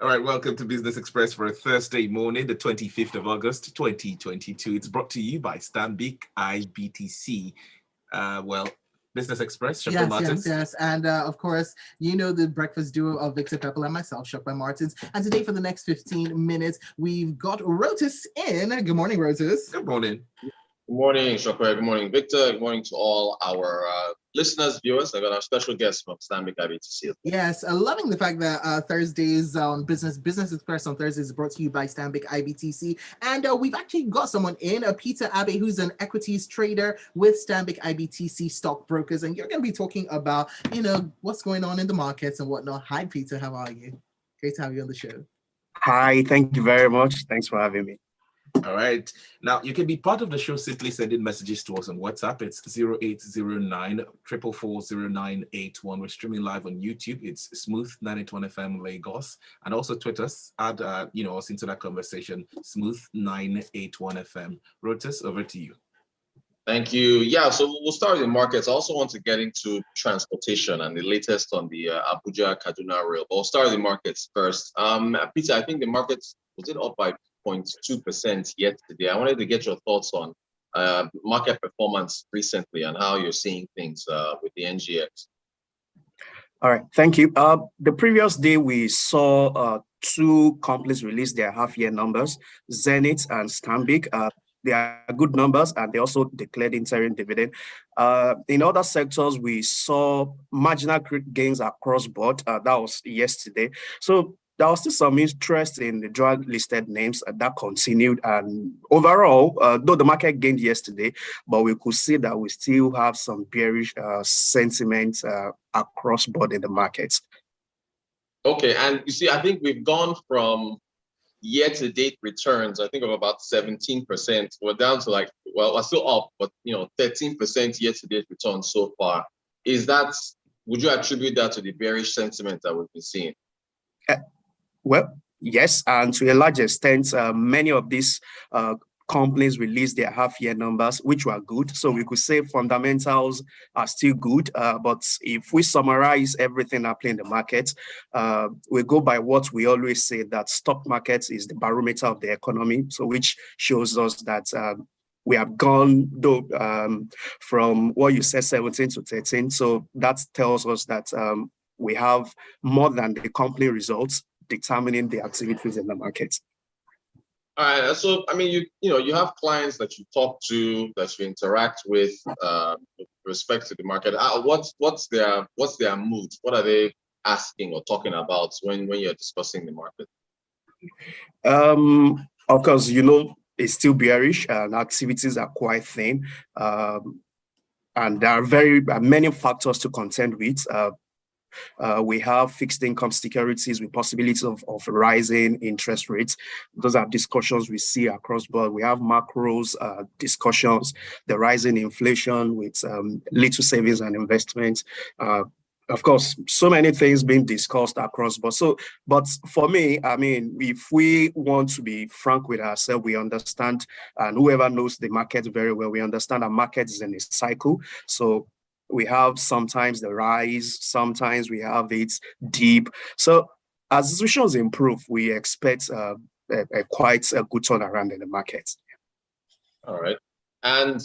All right, welcome to Business Express for a Thursday morning, the 25th of August, 2022. It's brought to you by Stanbic, IBTC. Business Express, Shopper Martins. Yes. And of course, you know the breakfast duo of Victor Pepple and myself, Shopper Martins. And today for the next 15 minutes, we've got Rotus in. Good morning, Rotus. Good morning. Good morning, Shopper. Good morning, Victor. Good morning to all our listeners, viewers. I got our special guest from Stanbic IBTC. Yes, loving the fact that Thursdays on Business Express on Thursdays is brought to you by Stanbic IBTC. And we've actually got someone in, Peter Abe, who's an equities trader with Stanbic IBTC Stockbrokers. And you're going to be talking about, what's going on in the markets and whatnot. Hi, Peter. How are you? Great to have you on the show. Hi, thank you very much. Thanks for having me. All right. Now, you can be part of the show simply sending messages to us on WhatsApp. It's 0809 4440981. We're streaming live on YouTube. It's Smooth 981 FM Lagos. And also Twitter, add us into that conversation, Smooth 981 FM. Rotus, over to you. Thank you. Yeah, so we'll start with the markets. I also want to get into transportation and the latest on the Abuja-Kaduna rail. But we'll start with the markets first. Peter, I think the markets, was it up by 0.2% yesterday? I wanted to get your thoughts on market performance recently and how you're seeing things with the NGX. All right, thank you. The previous day, we saw two companies release their half-year numbers, Zenith and Stanbic. They are good numbers, and they also declared interim dividend. In other sectors, we saw marginal gains across board. That was yesterday. So there was still some interest in the drug-listed names that continued. And overall, though the market gained yesterday, but we could see that we still have some bearish sentiment across board in the markets. Okay, and you see, I think we've gone from year-to-date returns, I think of about 17%. We're down to we're still up, but 13% year-to-date returns so far. Would you attribute that to the bearish sentiment that we've been seeing? Well, yes, and to a large extent, many of these companies released their half-year numbers, which were good. So we could say fundamentals are still good. But if we summarize everything happening in the market, we go by what we always say, that stock market is the barometer of the economy. So which shows us that we have gone from what you said, 17 to 13. So that tells us that we have more than the company results determining the activities in the market. All right. So, I mean, you have clients that you talk to, that you interact with respect to the market. What's their mood? What are they asking or talking about when you're discussing the market? Of course, it's still bearish and activities are quite thin. And there are many factors to contend with. We have fixed income securities with possibilities of rising interest rates. Those are discussions we see across board. We have macros discussions, the rising inflation with little savings and investments. Of course, so many things being discussed across board. But for me, I mean, if we want to be frank with ourselves, we understand, and whoever knows the market very well, we understand that market is in a cycle. So we have sometimes the rise, sometimes we have it deep. So as situations improve, we expect quite a good turnaround in the market. All right. And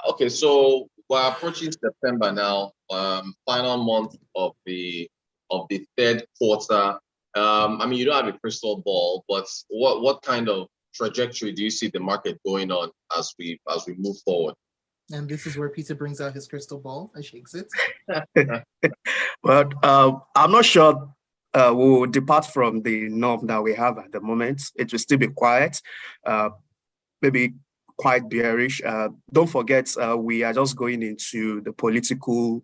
okay, so we're approaching September now, final month of the third quarter. I mean, you don't have a crystal ball, but what kind of trajectory do you see the market going on as we move forward? And this is where Peter brings out his crystal ball and shakes it. But I'm not sure we'll depart from the norm that we have at the moment. It will still be quiet, maybe quite bearish. Don't forget, we are just going into the political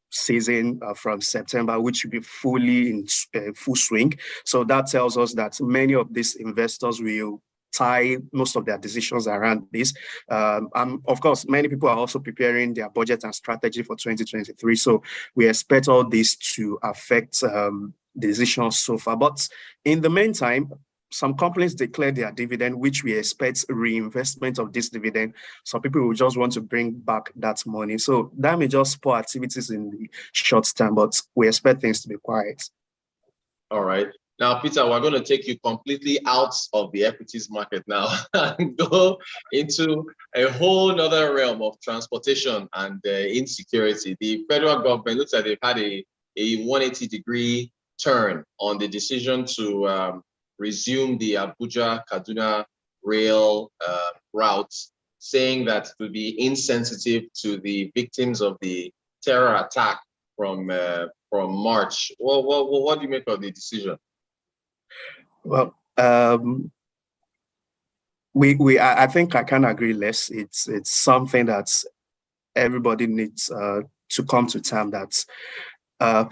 season from September, which will be fully in full swing. So that tells us that many of these investors will tie most of their decisions around this. Of course, many people are also preparing their budget and strategy for 2023. So we expect all this to affect decisions so far. But in the meantime, some companies declare their dividend, which we expect reinvestment of this dividend. Some people will just want to bring back that money. So that may just spur activities in the short term, but we expect things to be quiet. All right. Now, Peter, we're going to take you completely out of the equities market now and go into a whole other realm of transportation and insecurity. The federal government looks like they've had a 180-degree turn on the decision to resume the Abuja-Kaduna rail route, saying that it would be insensitive to the victims of the terror attack from March. What do you make of the decision? Well, I think I can agree less. It's something that everybody needs to come to terms that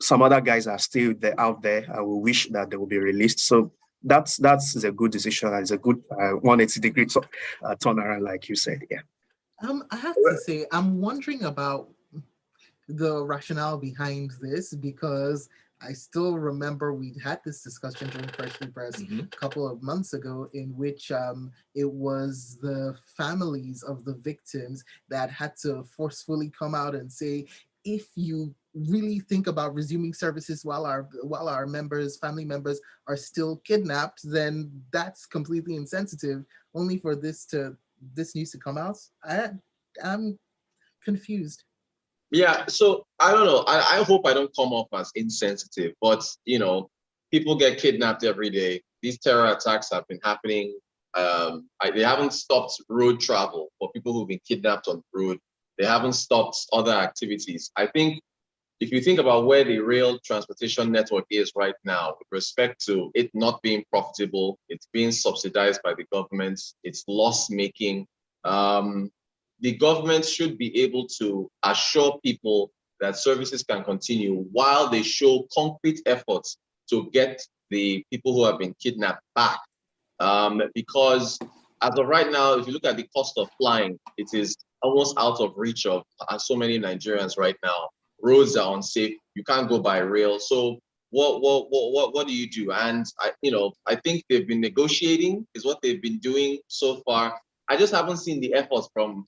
some other guys are still out there, and we wish that they will be released. So that's a good decision. It's a good 180-degree turnaround, like you said. Yeah. I have to say, I'm wondering about the rationale behind this, because I still remember we had this discussion during Freshly Press a couple of months ago, in which it was the families of the victims that had to forcefully come out and say, if you really think about resuming services while our family members are still kidnapped, then that's completely insensitive. Only for this news to come out, I'm confused. Yeah, so I don't know. I hope I don't come off as insensitive, but people get kidnapped every day. These terror attacks have been happening. They haven't stopped road travel for people who've been kidnapped on the road. They haven't stopped other activities. I think if you think about where the rail transportation network is right now, with respect to it not being profitable, it's being subsidized by the government, it's loss-making. The government should be able to assure people that services can continue while they show concrete efforts to get the people who have been kidnapped back. Because as of right now, if you look at the cost of flying, it is almost out of reach of so many Nigerians right now. Roads are unsafe. You can't go by rail. So what do you do? And I think they've been negotiating is what they've been doing so far. I just haven't seen the efforts from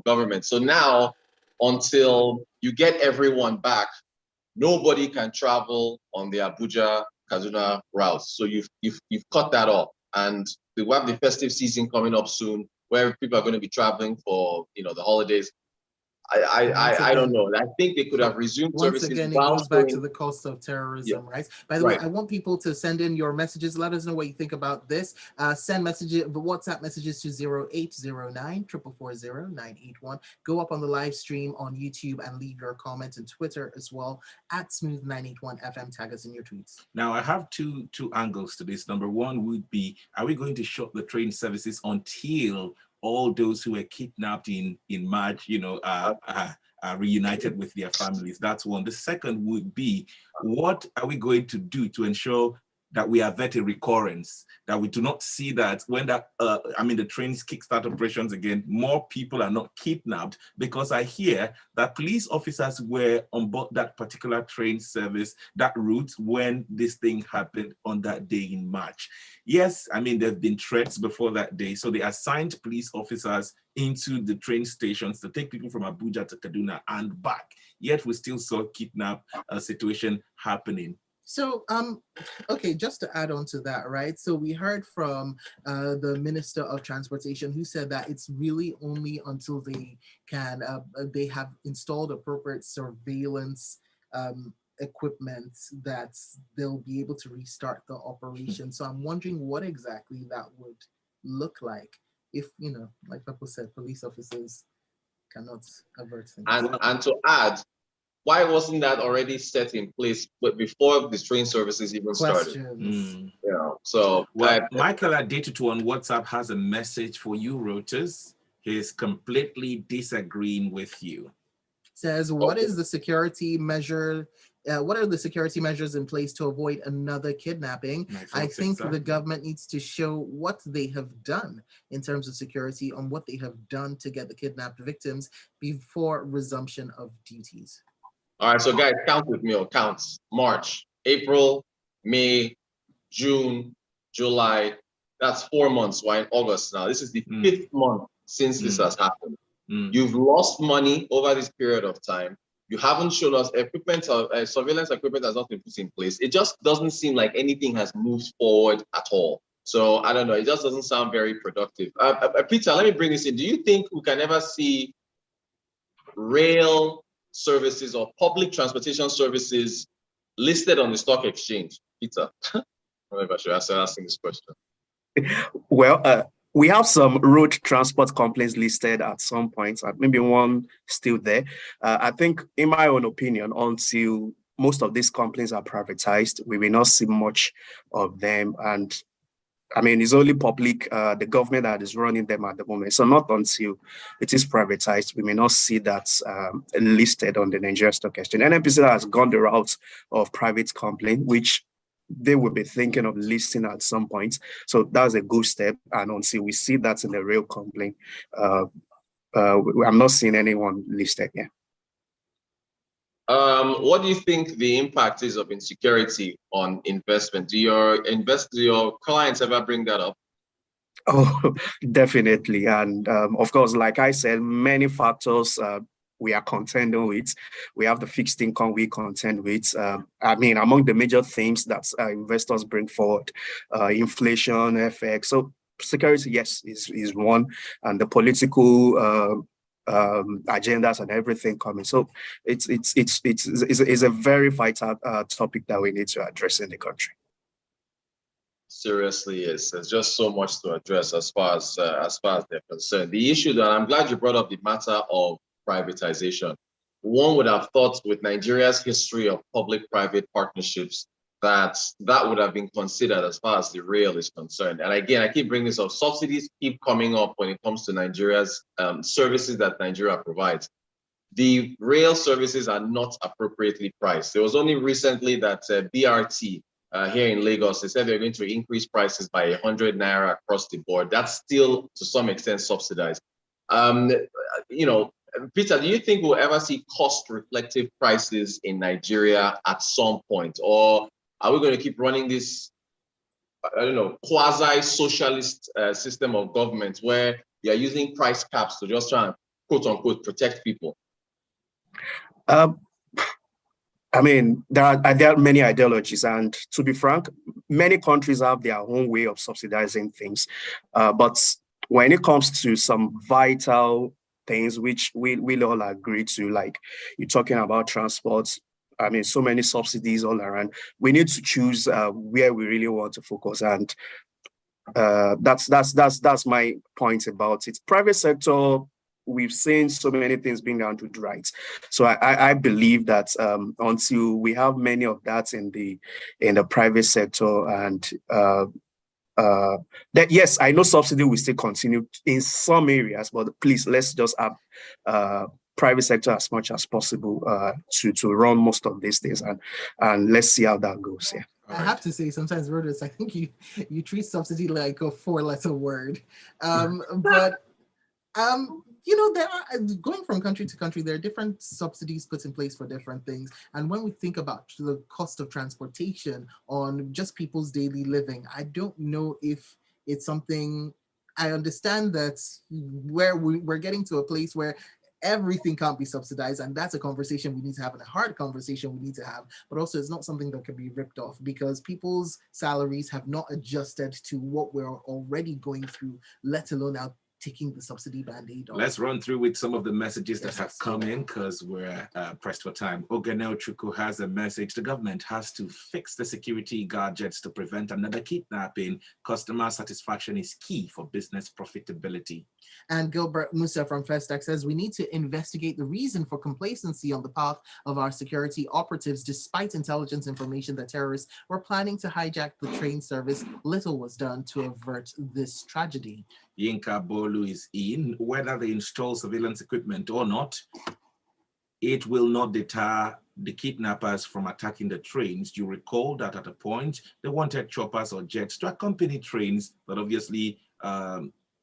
government. So now, until you get everyone back, nobody can travel on the Abuja-Kaduna route. So you've cut that off, and we have the festive season coming up soon, where people are going to be traveling for the holidays. I don't know. I think they could have resumed services. Once again, it goes back to the cost of terrorism, right? By the way, I want people to send in your messages. Let us know what you think about this. Send messages, WhatsApp messages to 0809 440 981. Go up on the live stream on YouTube and leave your comments, and Twitter as well at Smooth981FM. Tag us in your tweets. Now, I have two angles to this. Number one would be, are we going to shut the train services until all those who were kidnapped in March, are reunited with their families? That's one. The second would be, what are we going to do to ensure that we avert a recurrence, that we do not see that when the trains kickstart operations again, more people are not kidnapped? Because I hear that police officers were on board that particular train service, that route, when this thing happened on that day in March. Yes, there have been threats before that day, so they assigned police officers into the train stations to take people from Abuja to Kaduna and back. Yet we still saw kidnap situation happening. So, okay, just to add on to that, right? So we heard from the Minister of Transportation, who said that it's really only until they have installed appropriate surveillance equipment that they'll be able to restart the operation. So I'm wondering what exactly that would look like if, like Pepple said, police officers cannot avert things. And to add, why wasn't that already set in place before the train services even started? So Michael Adetutu on WhatsApp has a message for you, Rotus. He's completely disagreeing with you. Says, what is the security measure? What are the security measures in place to avoid another kidnapping? I think the government needs to show what they have done in terms of security, on what they have done to get the kidnapped victims before resumption of duties. All right, so guys, count with me, or counts. March, April, May, June, July. That's 4 months. We're in August now. This is the 5th month since this has happened. You've lost money over this period of time. You haven't shown us equipment or surveillance equipment has not been put in place. It just doesn't seem like anything has moved forward at all. So I don't know. It just doesn't sound very productive. Peter, let me bring this in. Do you think we can ever see rail services or public transportation services listed on the stock exchange? Peter, I don't know if I should start asking this question. Well, we have some road transport companies listed at some point, maybe one still there. I think, in my own opinion, until most of these companies are privatized, we will not see much of them. And I mean, it's only public, the government that is running them at the moment. So not until it is privatized, we may not see that listed on the Nigerian Stock Exchange. NNPC has gone the route of private company, which they will be thinking of listing at some point. So that's a good step. And until we see that in the real company, I'm not seeing anyone listed yet. What do you think the impact is of insecurity on investment? Do your clients ever bring that up? Oh, definitely. And of course, like I said, many factors we are contending with. We have the fixed income we contend with. I mean, among the major things that investors bring forward, inflation, FX. So security, yes, is one, and the political agendas and everything coming. So it's a very vital topic that we need to address in the country. Seriously, yes. There's just so much to address as far as they're concerned. The issue that I'm glad you brought up, the matter of privatization. One would have thought with Nigeria's history of public-private partnerships that would have been considered as far as the rail is concerned. And again, I keep bringing this up. Subsidies keep coming up when it comes to Nigeria's services that Nigeria provides. The rail services are not appropriately priced. There was only recently that BRT here in Lagos, they said they're going to increase prices by 100 naira across the board. That's still to some extent subsidized. You know, Peter, do you think we'll ever see cost-reflective prices in Nigeria at some point? Or are we going to keep running this, I don't know, quasi-socialist system of government where you're using price caps to just try and, quote-unquote, protect people? I mean, there are many ideologies, and to be frank, many countries have their own way of subsidizing things. But when it comes to some vital things which we all agree to, like you're talking about transport, I mean, so many subsidies all around, we need to choose where we really want to focus. And that's my point about it. Private sector, we've seen so many things being done to do right. So I believe that until we have many of that in the private sector, and that, yes, I know subsidy will still continue in some areas, but please, let's just have private sector as much as possible to run most of these things, and let's see how that goes. Yeah. I have to say, sometimes, Rotus, I think you treat subsidy like a 4-letter word, but you know, there are, going from country to country, there are different subsidies put in place for different things. And when we think about the cost of transportation on just people's daily living, I don't know if it's something. I understand that we're getting to a place where everything can't be subsidized, and that's a conversation we need to have, and a hard conversation we need to have, but also it's not something that can be ripped off, because people's salaries have not adjusted to what we're already going through, let alone now taking the subsidy band-aid off. Let's run through with some of the messages that have come in, because we're pressed for time. Oganel Chuku has a message. The government has to fix the security gadgets to prevent another kidnapping. Customer satisfaction is key for business profitability. And Gilbert Musa from Festac says, we need to investigate the reason for complacency on the part of our security operatives. Despite intelligence information that terrorists were planning to hijack the train service, little was done to avert this tragedy. Yinka Bolu is in. Whether they install surveillance equipment or not, it will not deter the kidnappers from attacking the trains. You recall that at a point, they wanted choppers or jets to accompany trains, but obviously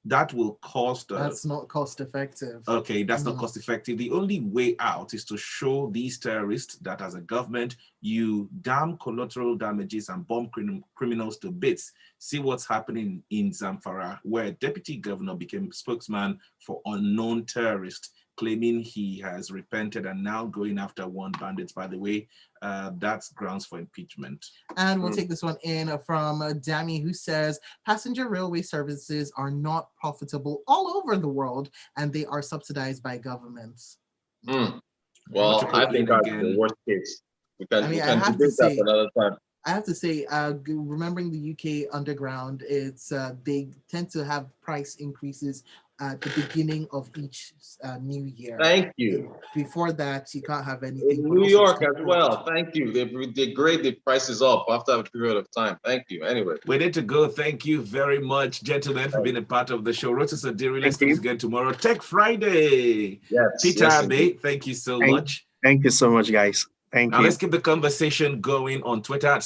that will cost... that's not cost effective. Okay, that's not cost effective. The only way out is to show these terrorists that as a government, you damn collateral damages and bomb criminals to bits. See what's happening in Zamfara, where a deputy governor became spokesman for unknown terrorists. claiming he has repented and now going after one bandits. By the way, that's grounds for impeachment. And we'll take this one in from Dami, who says passenger railway services are not profitable all over the world, and they are subsidized by governments. Well, I think that's the worst case. We can debate that another time. I have to say, remembering the UK Underground, it's they tend to have price increases at the beginning of each new year. Thank you. Before that, you can't have anything. In New York as well. Thank you. They grade the prices up after a period of time. Thank you. Anyway. We need to go. Thank you very much, gentlemen, for being a part of the show. Rotus Adiri, let's do this again tomorrow. Tech Friday. Yes. Peter Abe, thank you so much. Thank you so much, guys. Thank you. Now let's keep the conversation going on Twitter at